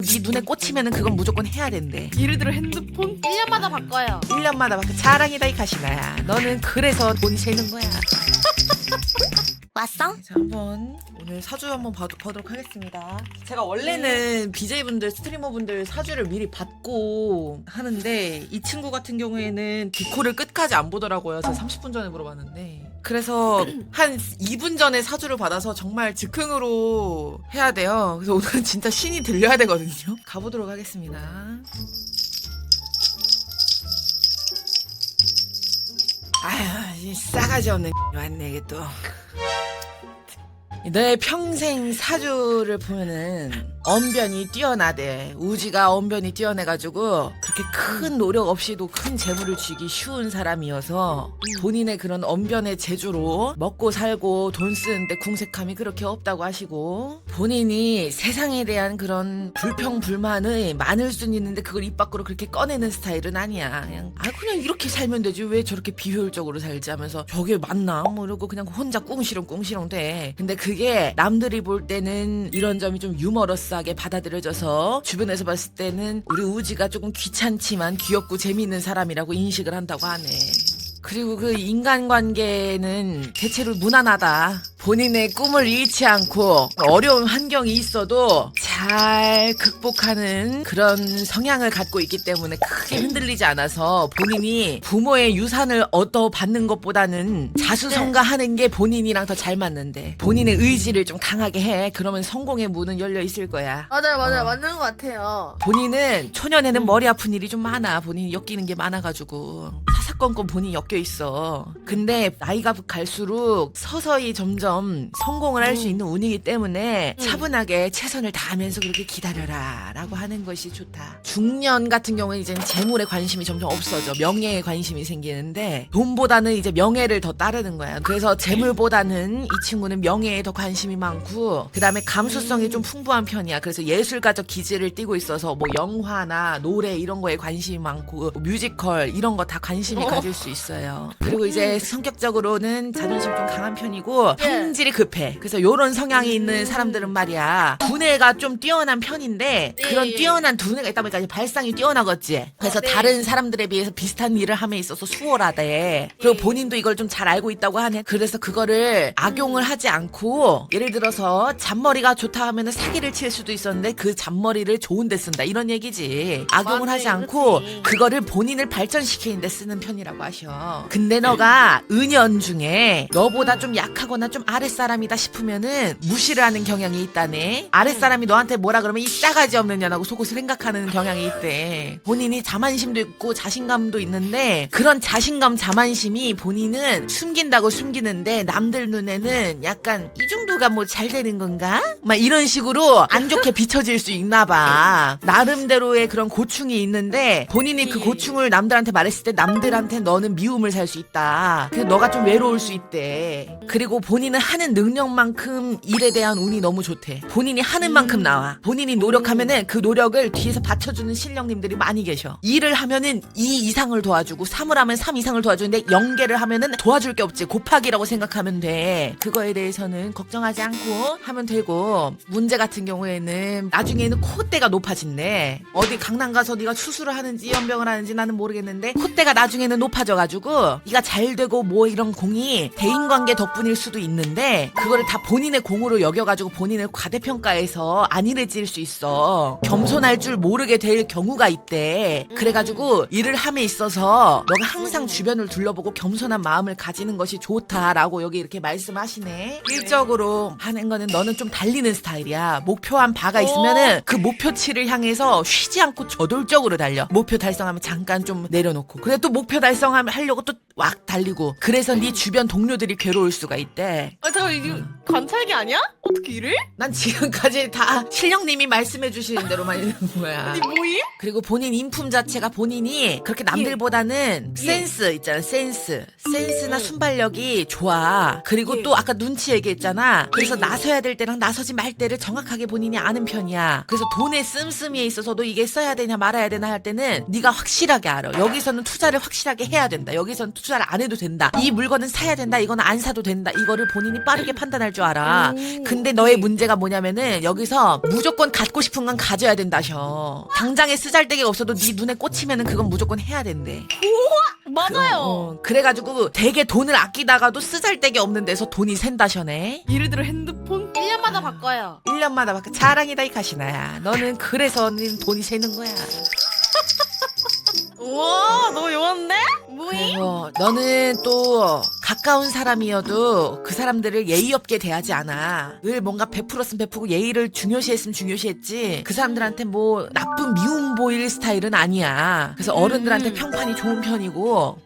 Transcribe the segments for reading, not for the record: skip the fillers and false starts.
네 눈에 꽂히면은 그건 무조건 해야 된대. 예를 들어 핸드폰 1년마다 바꿔요. 1년마다 막 자랑이다 이 가시나야. 너는 그래서 돈이 새는 거야. 왔어? 자, 한번 오늘 사주 한번 보도록 하겠습니다. 제가 원래는 BJ분들, 스트리머분들 사주를 미리 받고 하는데 이 친구 같은 경우에는 디코를 끝까지 안 보더라고요. 제가 30분 전에 물어봤는데. 그래서 한 2분 전에 사주를 받아서 정말 즉흥으로 해야 돼요. 그래서 오늘은 진짜 신이 들려야 되거든요. 가보도록 하겠습니다. 아휴, 이 싸가지 없는 왔네 이게 또. 내 평생 사주를 보면은 언변이 뛰어나대. 우지가 언변이 뛰어나가지고 그렇게 큰 노력 없이도 큰 재물을 쥐기 쉬운 사람이어서 본인의 그런 언변의 재주로 먹고 살고 돈 쓰는데 궁색함이 그렇게 없다고 하시고, 본인이 세상에 대한 그런 불평불만이 많을 수는 있는데 그걸 입 밖으로 그렇게 꺼내는 스타일은 아니야. 그냥 이렇게 살면 되지 왜 저렇게 비효율적으로 살지 하면서 저게 맞나 뭐 이러고 그냥 혼자 꿍시렁 돼. 근데 그게 남들이 볼 때는 이런 점이 좀 유머러스하게 받아들여져서 주변에서 봤을 때는 우리 우지가 조금 귀찮지만 귀엽고 재미있는 사람이라고 인식을 한다고 하네. 그리고 그 인간관계는 대체로 무난하다. 본인의 꿈을 잃지 않고 어려운 환경이 있어도 잘 극복하는 그런 성향을 갖고 있기 때문에 크게 흔들리지 않아서 본인이 부모의 유산을 얻어받는 것보다는 자수성가하는 게 본인이랑 더 잘 맞는데, 본인의 의지를 좀 강하게 해. 그러면 성공의 문은 열려 있을 거야. 맞아요. 맞는 것 같아요. 본인은 초년에는 머리 아픈 일이 좀 많아. 본인이 엮이는 게 많아가지고 사사건건 본인이 엮여 있어. 근데 나이가 갈수록 서서히 점점 성공을 할 수 있는 운이기 때문에 차분하게 최선을 다하면서 그렇게 기다려라 라고 하는 것이 좋다. 중년 같은 경우는 이제 재물에 관심이 점점 없어져. 명예에 관심이 생기는데 돈보다는 이제 명예를 더 따르는 거야. 그래서 재물보다는 이 친구는 명예에 더 관심이 많고, 그 다음에 감수성이 좀 풍부한 편이야. 그래서 예술가적 기질을 띠고 있어서 뭐 영화나 노래 이런 거에 관심이 많고 뭐 뮤지컬 이런 거 다 관심이 가질 수 있어요. 그리고 이제 성격적으로는 자존심 좀 강한 편이고 성질이 급해. 그래서 요런 성향이 있는 사람들은 말이야, 두뇌가 좀 뛰어난 편인데 그런 뛰어난 두뇌가 있다 보니까 이제 발상이 뛰어나겠지. 그래서 다른 사람들에 비해서 비슷한 일을 함에 있어서 수월하대. 그리고 본인도 이걸 좀 잘 알고 있다고 하네. 그래서 그거를 악용을 하지 않고, 예를 들어서 잔머리가 좋다 하면은 사기를 칠 수도 있었는데 그 잔머리를 좋은 데 쓴다 이런 얘기지. 악용을 하지 않고 그거를 본인을 발전시키는 데 쓰는 편이라고 하셔. 근데 너가 은연 중에 너보다 좀 약하거나 좀 아랫사람이다 싶으면은 무시를 하는 경향이 있다네. 아랫사람이 너한테 뭐라 그러면 이 싸가지 없는 년하고 속옷을 생각하는 경향이 있대. 본인이 자만심도 있고 자신감도 있는데 그런 자신감 자만심이 본인은 숨긴다고 숨기는데 남들 눈에는 약간 이 정도가 뭐 잘 되는 건가? 막 이런 식으로 안 좋게 비춰질 수 있나 봐. 나름대로의 그런 고충이 있는데 본인이 그 고충을 남들한테 말했을 때 남들한테 너는 미움을 살 수 있다. 그래서 너가 좀 외로울 수 있대. 그리고 본인은 하는 능력만큼 일에 대한 운이 너무 좋대. 본인이 하는 만큼 나와. 본인이 노력하면은 그 노력을 뒤에서 받쳐주는 실력님들이 많이 계셔. 일을 하면은 2 이상을 도와주고 3을 하면 3 이상을 도와주는데 0개를 하면은 도와줄 게 없지. 곱하기라고 생각하면 돼. 그거에 대해서는 걱정하지 않고 하면 되고, 문제 같은 경우에는 나중에는 콧대가 높아진대. 어디 강남 가서 네가 수술을 하는지 연병을 하는지 나는 모르겠는데 콧대가 나중에는 높아져가지고 네가 잘 되고 뭐 이런 공이 대인관계 덕분일 수도 있는데 그거를 다 본인의 공으로 여겨가지고 본인을 과대평가해서 안일해질 수 있어. 겸손할 줄 모르게 될 경우가 있대. 그래가지고 일을 함에 있어서 너가 항상 주변을 둘러보고 겸손한 마음을 가지는 것이 좋다라고 여기 이렇게 말씀하시네. 일적으로 하는 거는 너는 좀 달리는 스타일이야. 목표한 바가 있으면은 그 목표치를 향해서 쉬지 않고 저돌적으로 달려. 목표 달성하면 잠깐 좀 내려놓고, 그래 또 목표 달성하려고 또 왁 달리고. 그래서 네 주변 동료들이 괴로울 수가 있대. 잠깐 이게 관찰기 아니야? 어떻게 이래? 난 지금까지 다 실령님이 말씀해 주시는 대로만 있는 거야. 아니 뭐임? 그리고 본인 인품 자체가 본인이 그렇게 남들보다는 센스 있잖아. 센스나 순발력이 좋아. 그리고 또 아까 눈치 얘기했잖아. 그래서 나서야 될 때랑 나서지 말 때를 정확하게 본인이 아는 편이야. 그래서 돈의 씀씀이에 있어서도 이게 써야 되냐 말아야 되나 할 때는 네가 확실하게 알아. 여기서는 투자를 확실하게 해야 된다. 여기서는 투자를 안 해도 된다. 이 물건은 사야 된다. 이건 안 사도 된다. 이거를 본인이 빠르게 판단할 줄 알아. 근데 너의 문제가 뭐냐면은 여기서 무조건 갖고 싶은 건 가져야 된다셔. 당장에 쓰잘데기가 없어도 네 눈에 꽂히면은 그건 무조건 해야 된대. 맞아요. 그래가지고 되게 돈을 아끼다가도 쓰잘데기 없는 데서 돈이 샌다셔네. 예를 들어 핸드폰 1년마다 바꿔요. 1년마다 막 자랑이다 이 가시나야. 너는 그래서는 돈이 새는 거야. 우와, 너 요한데? 뭐임? 그리고 너는 또 가까운 사람이어도 그 사람들을 예의 없게 대하지 않아. 늘 뭔가 베풀었으면 베푸고 예의를 중요시했으면 중요시했지. 그 사람들한테 뭐 나쁜 미움 보일 스타일은 아니야. 그래서 어른들한테 평판이 좋은 편이고.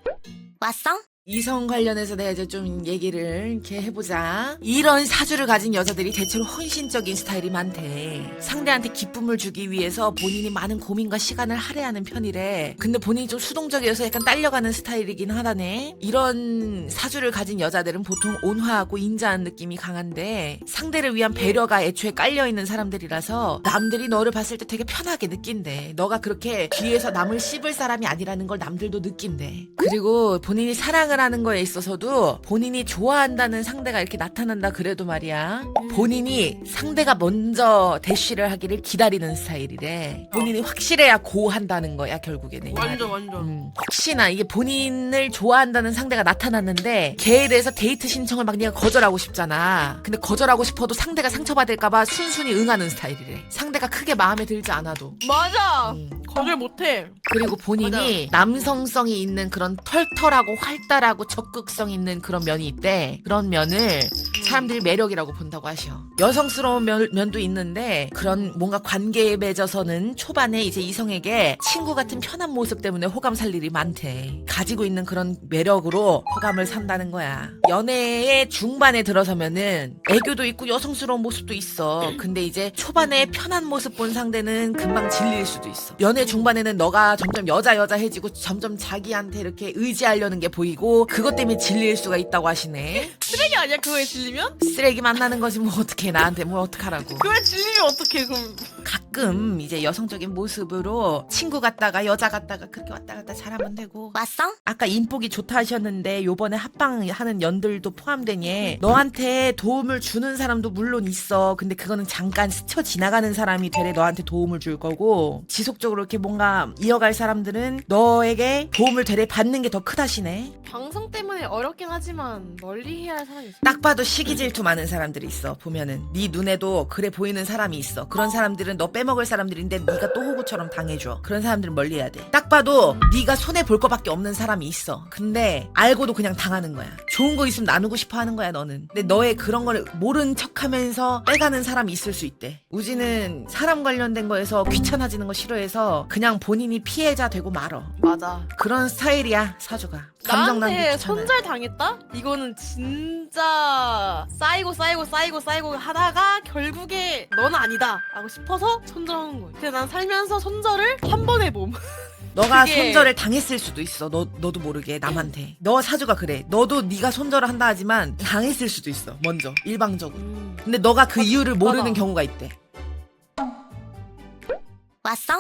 왔어? 이성 관련해서 내가 이제 좀 얘기를 이렇게 해보자. 이런 사주를 가진 여자들이 대체로 헌신적인 스타일이 많대. 상대한테 기쁨을 주기 위해서 본인이 많은 고민과 시간을 할애하는 편이래. 근데 본인이 좀 수동적이어서 약간 딸려가는 스타일이긴 하다네. 이런 사주를 가진 여자들은 보통 온화하고 인자한 느낌이 강한데 상대를 위한 배려가 애초에 깔려있는 사람들이라서 남들이 너를 봤을 때 되게 편하게 느낀대. 너가 그렇게 뒤에서 남을 씹을 사람이 아니라는 걸 남들도 느낀대. 그리고 본인이 사랑을 하는 거에 있어서도 본인이 좋아한다는 상대가 이렇게 나타난다 그래도 말이야. 본인이 상대가 먼저 대쉬를 하기를 기다리는 스타일이래. 본인이 확실해야 고한다는 거야 결국에는. 이 말이. 완전. 혹시나 이게 본인을 좋아한다는 상대가 나타났는데 걔에 대해서 데이트 신청을 막 네가 거절하고 싶잖아. 근데 거절하고 싶어도 상대가 상처받을까봐 순순히 응하는 스타일이래. 상대가 크게 마음에 들지 않아도. 맞아. 거절 못해. 그리고 본인이 남성성이 있는 그런 털털하고 활달하고 적극성 있는 그런 면이 있대. 그런 면을 사람들이 매력이라고 본다고 하셔. 여성스러운 면도 있는데 그런 뭔가 관계에 맺어서는 초반에 이제 이성에게 친구 같은 편한 모습 때문에 호감 살 일이 많대. 가지고 있는 그런 매력으로 호감을 산다는 거야. 연애의 중반에 들어서면은 애교도 있고 여성스러운 모습도 있어. 근데 이제 초반에 편한 모습 본 상대는 금방 질릴 수도 있어. 연애 중반에는 너가 점점 여자해지고 점점 자기한테 이렇게 의지하려는 게 보이고 그것 때문에 질릴 수가 있다고 하시네. 쓰레기 아니야 그거에 질리면? 쓰레기 만나는 거지 뭐 어떡해. 나한테 뭐 어떡하라고. 그거에 질리면 어떡해 그럼. 가끔 이제 여성적인 모습으로 친구 같다가 여자 같다가 그렇게 왔다 갔다 잘하면 되고. 왔어? 아까 인복이 좋다 하셨는데 요번에 합방하는 연들도 포함되니 너한테 도움을 주는 사람도 물론 있어. 근데 그거는 잠깐 스쳐 지나가는 사람이 되레 너한테 도움을 줄 거고 지속적으로 이렇게 뭔가 이어갈 사람들은 너에게 도움을 되레 받는 게 더 크다시네. 방송 때문에 어렵긴 하지만 멀리 해야 할 사람이 있어. 딱 봐도 시기 질투 많은 사람들이 있어. 보면은 네 눈에도 그래 보이는 사람이 있어. 그런 사람들은 너 빼먹을 사람들인데 네가 또 호구처럼 당해줘. 그런 사람들은 멀리해야 돼. 딱 봐도 네가 손해 볼 거밖에 없는 사람이 있어. 근데 알고도 그냥 당하는 거야. 좋은 거 있으면 나누고 싶어 하는 거야 너는. 근데 너의 그런 거를 모른 척하면서 빼가는 사람이 있을 수 있대. 우지는 사람 관련된 거에서 귀찮아지는 거 싫어해서 그냥 본인이 피해자 되고 말어. 맞아. 그런 스타일이야 사주가. 감정 낭비 나한테 귀찮아. 손절 당했다? 이거는 진짜 쌓이고 하다가 결국에 넌 아니다 라고 싶어서 손절하는 거야. 근데 난 살면서 손절을 한 번 해봄. 너가 그게- 손절을 당했을 수도 있어. 너도 모르게 남한테. 너 사주가 그래. 너도 네가 손절을 한다 하지만 당했을 수도 있어. 먼저 일방적으로. 근데 너가 그 이유를 모르는 맞아. 경우가 있대. 왔어?